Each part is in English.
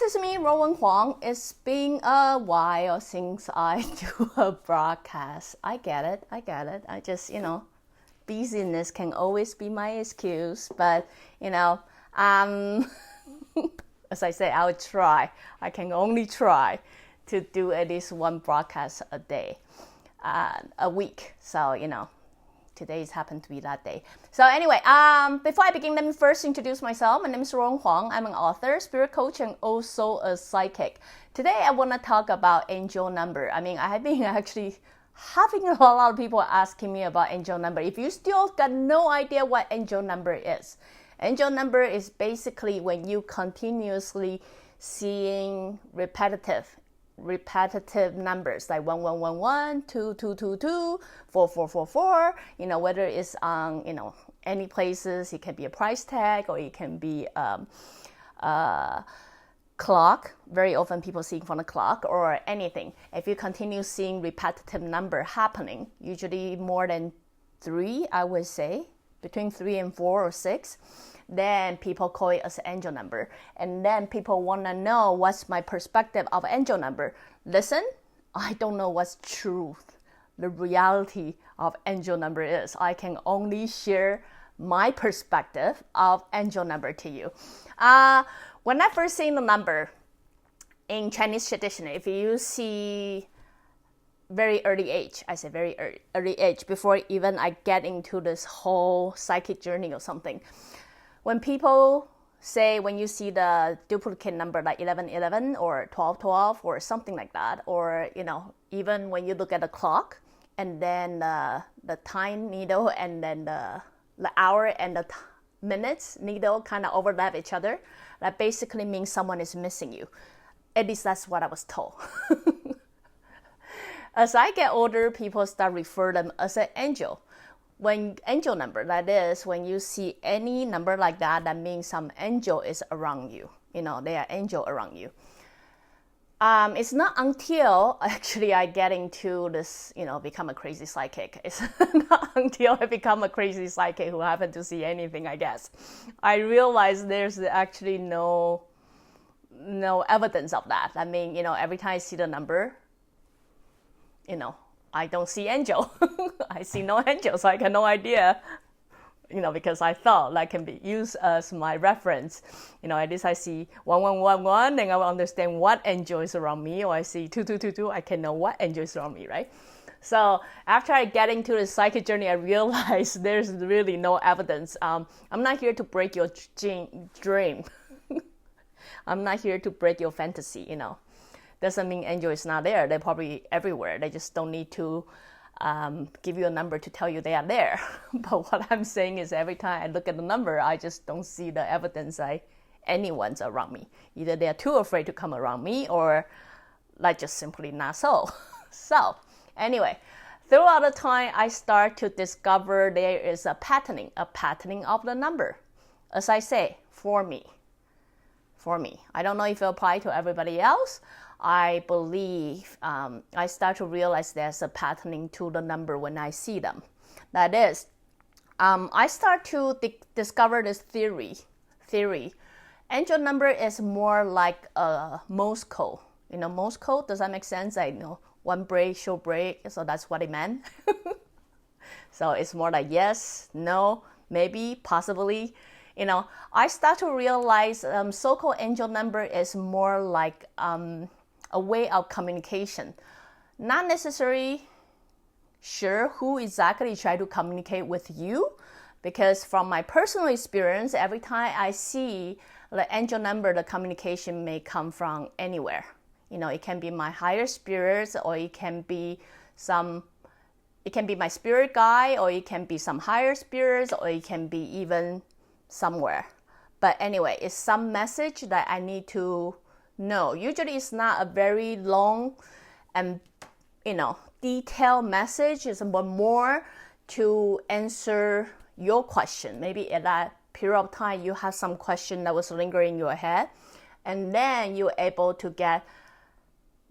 it's me, Ruowen Huang. It's been a while since I do a broadcast. I get it. I just, busyness can always be my excuse. But, as I say, I'll try. I can only try to do at least one broadcast a day, a week. So, today's happened to be that day. So anyway, before I begin, let me first introduce myself. My name is Ruowen Huang. I'm an author, spirit coach, and also a psychic. Today, I want to talk about angel number. I have been actually having a lot of people asking me about angel number. If you still got no idea what angel number is basically when you continuously seeing repetitive numbers like 1111, 2222, 4444, whether it's on, any places. It can be a price tag or it can be clock. Very often people seeing from the clock or anything. If you continue seeing repetitive number happening, usually more than 3, I would say, between 3 and 4 or 6, then people call it as angel number. And then people want to know what's my perspective of angel number. Listen, I don't know what's truth, the reality of angel number is. I can only share my perspective of angel number to you. When I first seen the number in Chinese tradition, if you see very early age, I say very early age, before even I get into this whole psychic journey or something. When people say, when you see the duplicate number like 1111 or 1212 or something like that, or, even when you look at the clock and then the time needle and then the hour and the minutes needle kind of overlap each other, that basically means someone is missing you. At least that's what I was told. As I get older, people start refer them as an angel. When angel number, that is, when you see any number like that, that means some angel is around you. They are angel around you. It's not until actually I get into this, become a crazy psychic. It's not until I become a crazy psychic who happen to see anything, I guess. I realize there's actually no evidence of that. Every time I see the number, I don't see angel. I see no angel, so I got no idea, because I thought that can be used as my reference. At least I see 1111, and I will understand what angel is around me, or I see 2222, I can know what angel is around me, right? So after I get into the psychic journey, I realized there's really no evidence. I'm not here to break your dream. I'm not here to break your fantasy, Doesn't mean angel is not there. They're probably everywhere. They just don't need to give you a number to tell you they are there. But what I'm saying is every time I look at the number, I just don't see the evidence that anyone's around me. Either they're too afraid to come around me or like just simply not so. So anyway, throughout the time, I start to discover there is a patterning of the number. As I say, for me. I don't know if it applies to everybody else. I believe I start to realize there's a patterning to the number when I see them. That is, I start to discover this theory. Angel number is more like a Morse code. Morse code, does that make sense? One break, short break, so that's what it meant. So it's more like yes, no, maybe, possibly. I start to realize so-called angel number is more like a way of communication. Not necessarily sure who exactly try to communicate with you, because from my personal experience, every time I see the angel number, the communication may come from anywhere. It can be my higher spirits, or it can be my spirit guide, or it can be some higher spirits, or it can be even somewhere. But anyway, it's some message that I need to know. Usually it's not a very long and detailed message. It's more to answer your question. Maybe at that period of time you have some question that was lingering in your head, and then you're able to get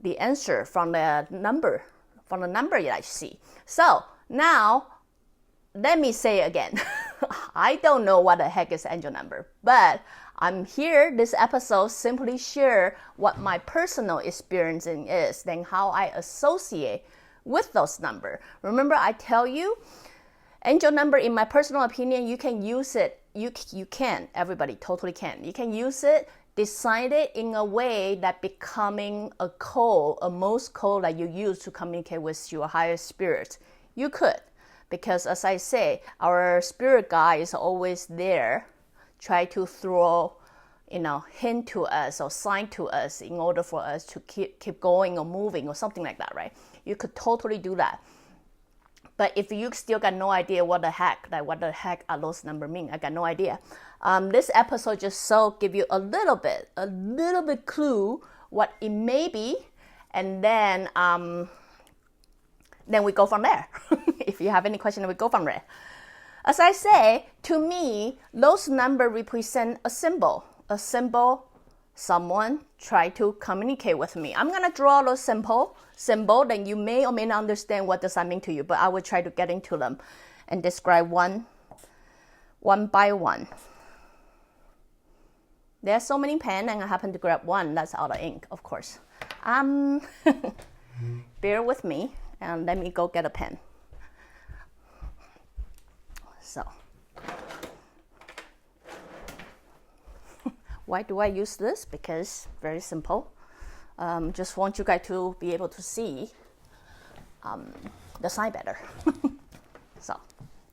the answer from the number that I see. So now let me say again, I don't know what the heck is angel number, but I'm here, this episode, simply share what my personal experiencing is, then how I associate with those numbers. Remember, I tell you, angel number, in my personal opinion, you can use it. You can, everybody totally can. You can use it, design it in a way that becoming a code, a most code that you use to communicate with your higher spirit. You could, because as I say, our spirit guide is always there, try to throw, hint to us or sign to us in order for us to keep going or moving or something like that, right? You could totally do that. But if you still got no idea what the heck are those numbers mean, I got no idea. This episode just give you a little bit clue what it may be, and then we go from there. If you have any question, we go from there. As I say, to me, those numbers represent a symbol. Someone try to communicate with me. I'm going to draw those symbol, then you may or may not understand what does that mean to you, but I will try to get into them and describe one by one. There are so many pens, and I happen to grab one that's out of ink, of course. Bear with me, and let me go get a pen. So, why do I use this? Because very simple. Just want you guys to be able to see the sign better. So,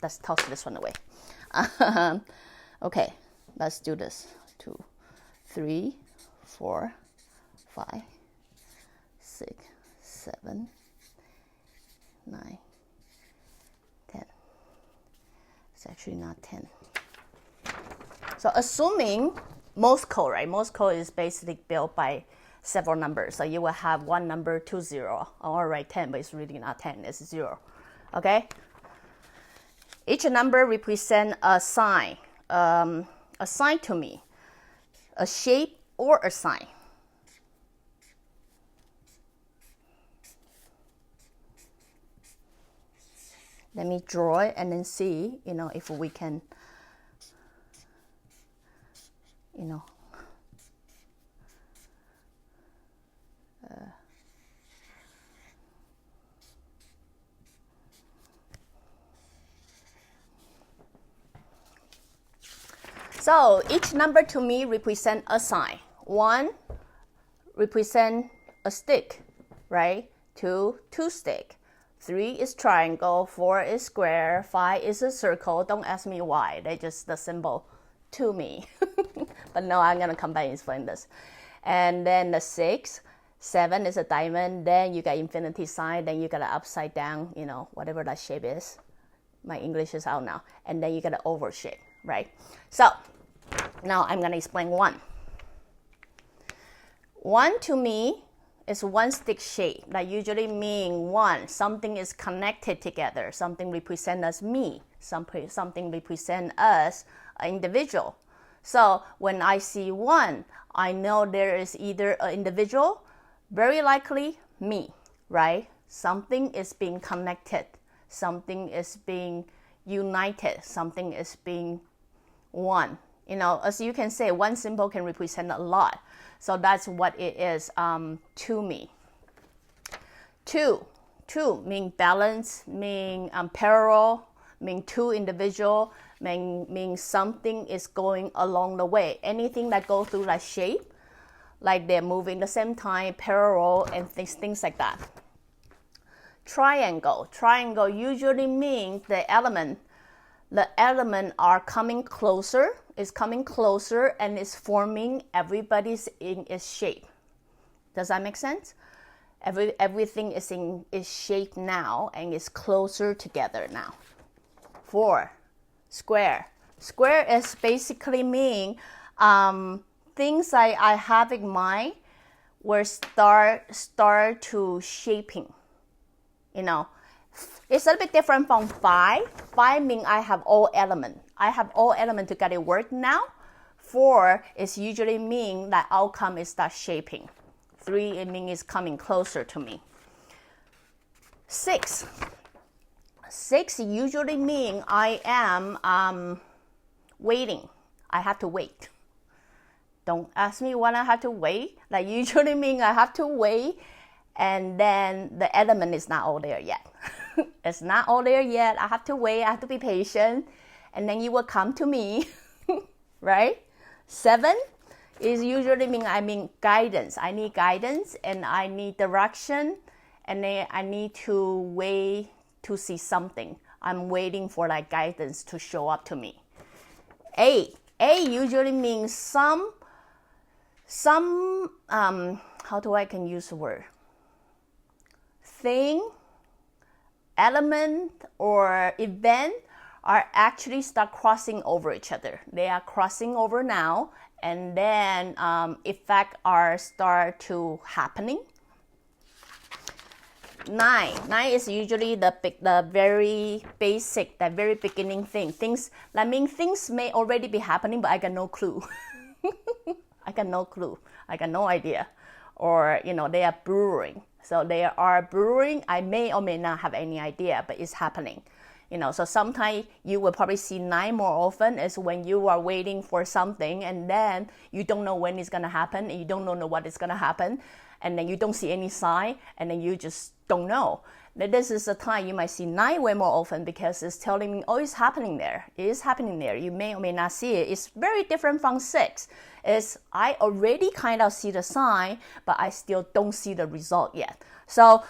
let's toss this one away. Okay, let's do this. 2, 3, 4, 5, 6, 7, 9, 10. It's actually not 10. So assuming most code, right? Most code is basically built by several numbers. So you will have one number, 2 0. All right, 10, but it's really not 10, it's 0. Okay? Each number represents a sign to me, a shape or a sign. Let me draw it and then see, if we can, So each number to me represent a sign. 1 represent a stick, right? 2 stick. 3 is triangle, 4 is square, 5 is a circle. Don't ask me why. They're just the symbol to me. But no, I'm going to come back and explain this. And then the 6, 7 is a diamond. Then you got infinity sign. Then you got an upside down, whatever that shape is. My English is out now. And then you got an oval shape, right? So now I'm going to explain 1. 1 to me is one stick shape. That usually means something is connected together. Something represents as me. Something represents us, an individual. So when I see 1, I know there is either an individual, very likely me, right? Something is being connected. Something is being united. Something is being one. As you can say, one symbol can represent a lot. So that's what it is to me. 2 mean balance, mean parallel, mean 2 individual, mean something is going along the way. Anything that goes through that shape, like they're moving the same time, parallel, and things like that. Triangle usually means the element are coming closer, and is forming everybody's in its shape. Does that make sense? Everything is in its shape now and is closer together now. 4, square. Square is basically mean things I have in mind will start to shaping. It's a little bit different from 5. 5 means I have all element. I have all element to get it work now. 4 is usually mean that outcome is start shaping. 3 it means it's coming closer to me. 6 usually mean I am waiting. I have to wait. Don't ask me when I have to wait. Like usually mean I have to wait, and then the element is not all there yet. It's not all there yet. I have to wait. I have to be patient, and then you will come to me, right? 7 is usually mean guidance. I need guidance, and I need direction, and then I need to wait to see something. I'm waiting for that guidance to show up to me. 8 usually means some how do I can use the word? Thing, element, or event are actually start crossing over each other. They are crossing over now, and then effects are start to happening. 9 is usually the very basic, the very beginning thing. Things may already be happening, but I got no clue. I got no idea. Or, they are brewing. So they are brewing. I may or may not have any idea, but it's happening. So sometimes you will probably see 9 more often is when you are waiting for something, and then you don't know when it's going to happen, and you don't know what is going to happen, and then you don't see any sign, and then you just don't know. This is the time you might see 9 way more often because it's telling me, oh, it's happening there. It is happening there. You may or may not see it. It's very different from 6. I already kind of see the sign, but I still don't see the result yet. So,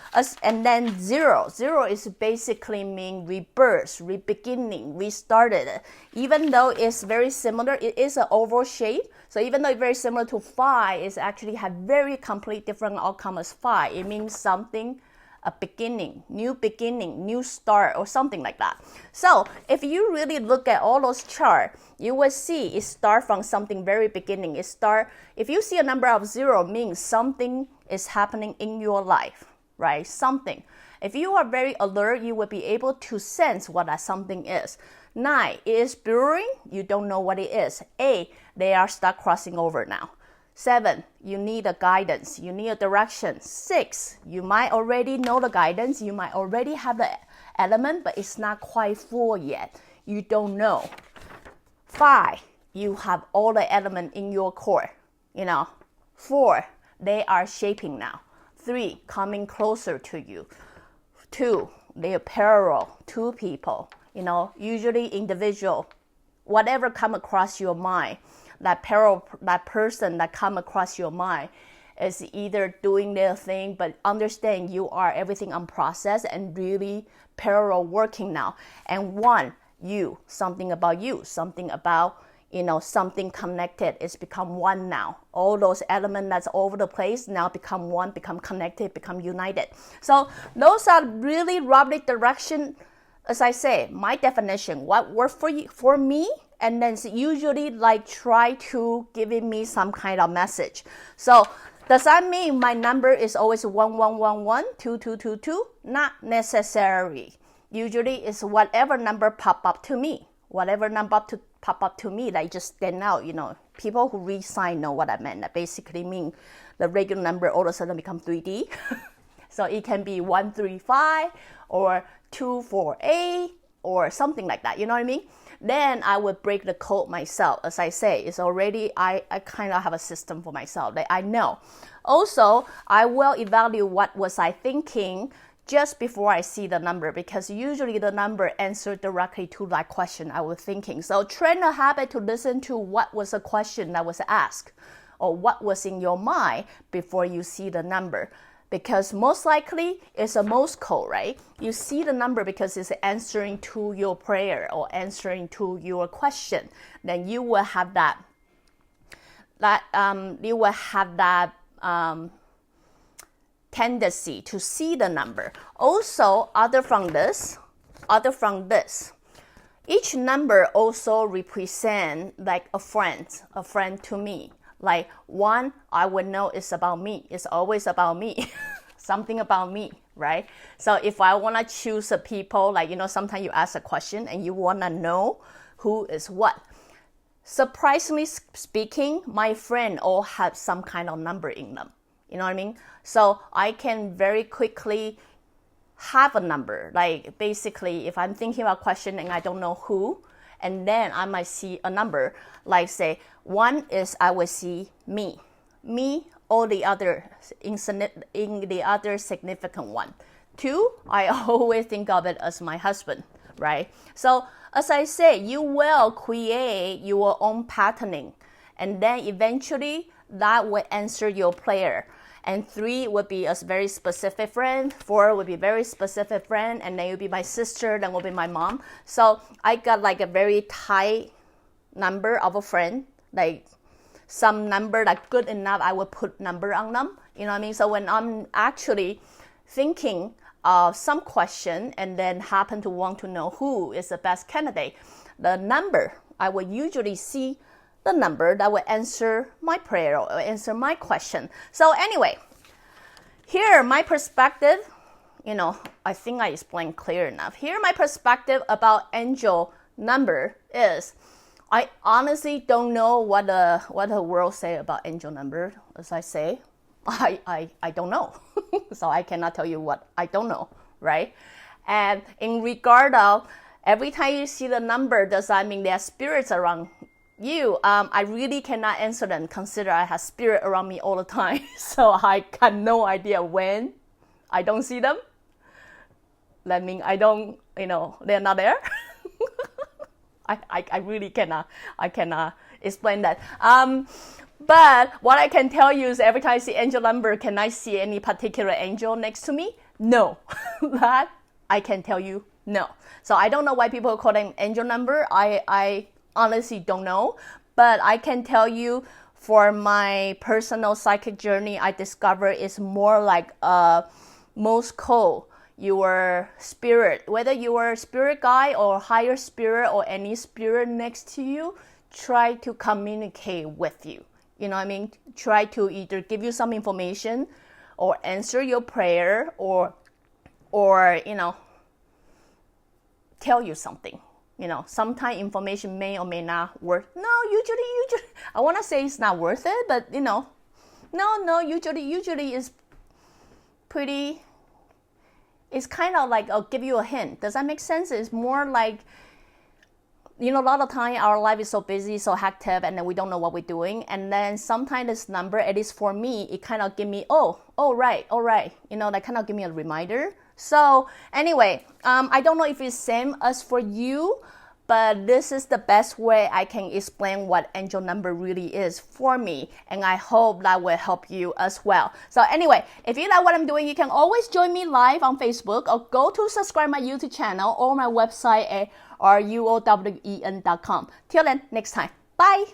and then 0. 0 is basically mean rebirth, re-beginning, restarted. Even though it's very similar, it is an oval shape. So even though it's very similar to 5, it actually have very complete different outcome as 5. It means something, a beginning, new start, or something like that. So if you really look at all those charts, you will see it start from something very beginning. If you see a number of 0, means something is happening in your life, right? Something. If you are very alert, you will be able to sense what that something is. 9 is brewing. You don't know what it is. 8, they are start crossing over now. 7, you need a guidance. You need a direction. 6, you might already know the guidance. You might already have the element, but it's not quite full yet. You don't know. 5, you have all the element in your core. 4, they are shaping now. 3, coming closer to you. 2, they are parallel. 2 people. Usually individual. Whatever come across your mind. That person that come across your mind is either doing their thing, but understand you are everything on process and really parallel working now. And 1, you, something about you, something about, something connected. It's become 1 now. All those elements that's all over the place now become 1, become connected, become united. So those are really roughly direction. As I say, my definition, what worked for me, and then usually try to giving me some kind of message. So does that mean my number is always 1111, 2222? Not necessarily. Usually it's whatever number pop up to me. Whatever number to pop up to me, just stand out. People who read sign know what I meant. That basically mean the regular number all of a sudden become 3D. So it can be 135 or 248 or something like that. You know what I mean? Then I would break the code myself. As I say, it's already, I kind of have a system for myself that I know. Also, I will evaluate what was I thinking just before I see the number, because usually the number answers directly to that question I was thinking. So train a habit to listen to what was the question that was asked or what was in your mind before you see the number. Because most likely it's a Morse code, right? You see the number because it's answering to your prayer or answering to your question. Then you will have that tendency to see the number. Also, other from this, each number also represent a friend to me. 1, I would know it's about me. It's always about me. Something about me, right? So if I want to choose a people, sometimes you ask a question and you want to know who is what. Surprisingly speaking, my friend all have some kind of number in them. You know what I mean? So I can very quickly have a number. Basically, if I'm thinking about a question and I don't know who, and then I might see a number. Like say, 1 is I will see me, or the other in the other significant one. 2, I always think of it as my husband, right? So as I say, you will create your own patterning, and then eventually that will answer your prayer. And 3 would be a very specific friend, 4 would be very specific friend, and then it would be my sister, then will be my mom. So I got like a very tight number of a friend, like some number like good enough, I will put number on them. You know what I mean? So when I'm actually thinking of some question and then happen to want to know who is the best candidate, the number, I will usually see the number that will answer my prayer or answer my question. So anyway, here my perspective, I think I explained clear enough. Here my perspective about angel number is, I honestly don't know what the world say about angel number. As I say, I don't know. So I cannot tell you what I don't know, right? And in regard of every time you see the number, does that mean there are spirits around you? I really cannot answer them. Consider I have spirit around me all the time. So I got no idea when I don't see them. That means I don't, they're not there. I really cannot explain that. But what I can tell you is every time I see angel number, can I see any particular angel next to me? No. That I can tell you no. So I don't know why people call them angel number. I honestly don't know. But I can tell you for my personal psychic journey, I discovered it's more like most call your spirit, whether you are a spirit guide or higher spirit or any spirit next to you, try to communicate with you. You know what I mean? Try to either give you some information or answer your prayer or tell you something. Sometimes information may or may not work. No, usually, I want to say it's not worth it, but no, usually it's pretty. It's kind of like I'll give you a hint. Does that make sense? It's more like, a lot of time our life is so busy, so hectic, and then we don't know what we're doing. And then sometimes this number, at least for me, it kind of give me, right. That kind of give me a reminder. So anyway, I don't know if it's same as for you, but this is the best way I can explain what angel number really is for me, and I hope that will help you as well. So anyway, if you like what I'm doing, you can always join me live on Facebook or go to subscribe my YouTube channel or my website at ruowen.com. Till then, next time. Bye!